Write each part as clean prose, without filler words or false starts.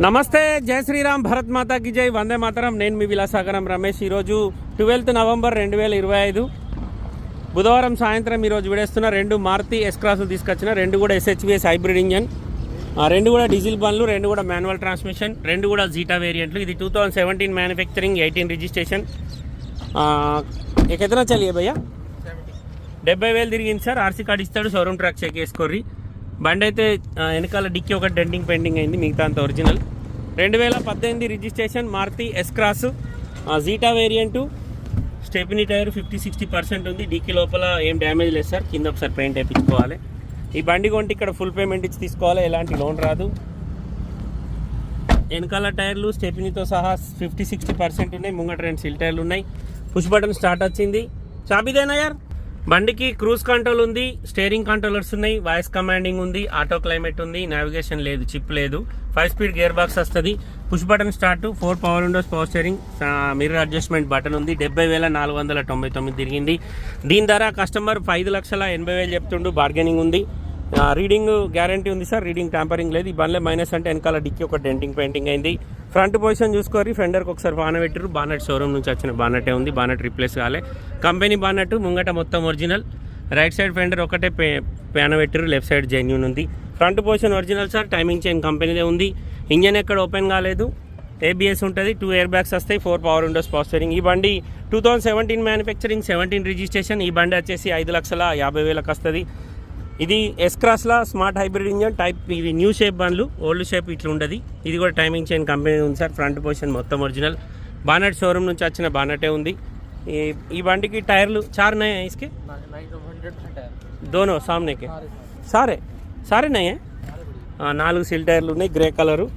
నమస్తే, జై శ్రీరామ్, భరత్ మాతా కి జై, వందే మాతరం. నేను మీ విలాసాగరం రమేష్. ఈరోజు 12 నవంబర్ 2025 బుధవారం సాయంత్రం ఈరోజు విడేస్తున్న రెండు మారుతి ఎస్ క్రాసులు తీసుకొచ్చిన. రెండు కూడా SHVS హైబ్రిడ్ ఇంజన్, రెండు కూడా డీజిల్ బండ్లు, రెండు కూడా మాన్యువల్ ట్రాన్స్మిషన్, రెండు కూడా జీటా వేరియంట్లు. ఇది 2017 మ్యానుఫ్యాక్చరింగ్, 18 రిజిస్ట్రేషన్. ఎక్కడైనా చలియే భయ్యా 70,000 తిరిగింది సార్. ఆర్సీ కార్డు ఇస్తాడు, షోరూమ్ ట్రాక్ చెక్ చేసుకోర్రి. బండి అయితే వెనకాల డిక్కీ ఒక డెంటింగ్ పెండింగ్ అయింది, మిగతా అంత original. 2018 registration Maruti S Cross, Zeta variant. Stepney tyre 50-60% ఉంది. డిక్కీ లోపల ఏం డ్యామేజ్ లేదు సార్. కింద ఒకసారి పెయింట్ వేయించుకోవాలి. ఈ బండి కొంటే ఇక్కడ ఫుల్ పేమెంట్ ఇచ్చి తీసుకోవాలి, ఎలాంటి లోన్ రాదు. వెనకాల టైర్లు స్టెప్నీతో సహా 50-60% ఉన్నాయి. ముంగట 2 సిల్ టైర్లు ఉన్నాయి. పుష్ బటన్ స్టార్ట్ వచ్చింది. చాబీదేనా యార్. బండికి క్రూజ్ కంట్రోల్ ఉంది, స్టీరింగ్ కంట్రోలర్స్ ఉన్నాయి, వాయిస్ కమాండింగ్ ఉంది, ఆటో క్లైమేట్ ఉంది, నావిగేషన్ లేదు, చిప్ లేదు, 5 స్పీడ్ గేర్ బాక్స్ వస్తుంది. Push button start, 4 power Windows, power steering, mirror adjustment button ఉంది. 70,499 తిరిగింది. దీని ధర కస్టమర్ 5,80,000 చెప్తుండు. బార్గెనింగ్ ఉంది. రీడింగ్ గ్యారంటీ ఉంది సార్, రీడింగ్ ట్యాంపరింగ్ లేదు. ఈ బండ్లే మైనస్ అంటే వెనకాల డిక్కీ ఒక డెంటింగ్ పెయింటింగ్ అయింది. ఫ్రంట్ పొజిషన్ చూసుకోరి, ఫెండర్కి ఒకసారి బానెట్ పెట్టారు. బానెట్ షోరూమ్ నుంచి వచ్చిన బానెటే ఉంది, బానెట్ రీప్లేస్ కాలే. కంపెనీ బానెట్, ముంగట మొత్తం ఒరిజినల్. రైట్ సైడ్ ఫెండర్ ఒకటే ప్యాన పెట్టారు, లెఫ్ట్ సైడ్ జెన్యూన్ ఉంది. Front position original sir, timing chain కంపెనీదే ఉంది. ఇంజన్ ఎక్కడ ఓపెన్ కాలేదు. ABS ఉంటుంది, 2 ఎయిర్ బ్యాగ్స్ వస్తాయి, 4 పవర్ విండోస్, పవర్ స్టీరింగ్. ఈ బండి 2017 మ్యానుఫ్యాక్చరింగ్, 17 రిజిస్ట్రేషన్. ఈ బండి వచ్చేసి 5,50,000 వస్తుంది. ఇది ఎస్ క్రాస్లా స్మార్ట్ హైబ్రిడ్ ఇంజన్ టైప్. ఇవి న్యూ షేప్ బండ్లు, ఓల్డ్ షేప్ ఇట్లా ఉండదు. ఇది కూడా టైమింగ్ చైన్ కంపెనీ ఉంది సార్. ఫ్రంట్ పొజిషన్ మొత్తం ఒరిజినల్. బానెట్ షోరూమ్ నుంచి వచ్చిన బానెటే ఉంది. ఈ బండికి టైర్లు 4 నయే ఇసుకే, దోనో సామ్నేకే సారే నయే. 4 సిల్ టైర్లు ఉన్నాయి, గ్రే కలరు.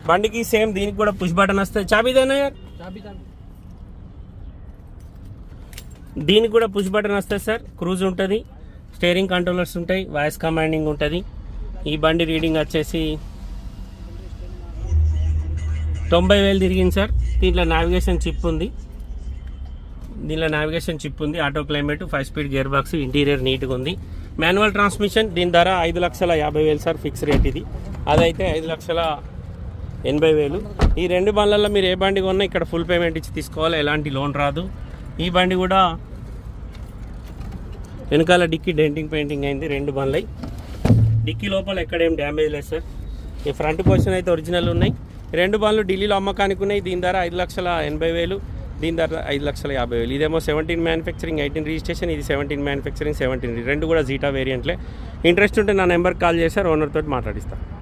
బండికి సేమ్ దీనికి కూడా పుష్ బటన్ వస్తుంది. చాబీదేనా యార్. దీనికి కూడా పుష్ బటన్ వస్తుంది సార్. క్రూజ్ ఉంటుంది, స్టీరింగ్ కంట్రోలర్స్ ఉంటాయి, వాయిస్ కమాండింగ్ ఉంటుంది. ఈ బండి రీడింగ్ వచ్చేసి 90,000 తిరిగింది సార్. దీంట్లో నావిగేషన్ చిప్ ఉంది, auto climate, 5 speed gear box, interior నీట్గా ఉంది. Manual transmission. దీని ధర 5,50,000 సార్, ఫిక్స్ రేట్ ఇది. అదైతే 5,80,000. ఈ రెండు బండ్లలో మీరు ఏ బండి కొన్నా ఇక్కడ ఫుల్ పేమెంట్ ఇచ్చి తీసుకోవాలి, ఎలాంటి లోన్ రాదు. ఈ బండి కూడా వెనకాల డిక్కీ డెంటింగ్ పెయింటింగ్ అయింది. 2 బండ్లై. డిక్కీ లోపల ఎక్కడేం డ్యామేజ్ లేదు సార్. ఈ ఫ్రంట్ పొజిషన్ అయితే ఒరిజినల్ ఉన్నాయి. 2 బండ్లు ఢిల్లీలో అమ్మకానికి ఉన్నాయి. దీని ధర 5,80,000, దీని ధర 5,50,000. ఇదేమో 17 మ్యానుఫ్యాక్చరింగ్, 18 రిజిస్ట్రేషన్. ఇది 17 మ్యానుఫ్యాక్చరింగ్, 17. రెండు కూడా జీటా వేరియంట్లే. ఇంట్రెస్ట్ ఉంటే నా నెంబర్కి కాల్ చేశారు, ఓనర్ తోటి మాట్లాడిస్తాను.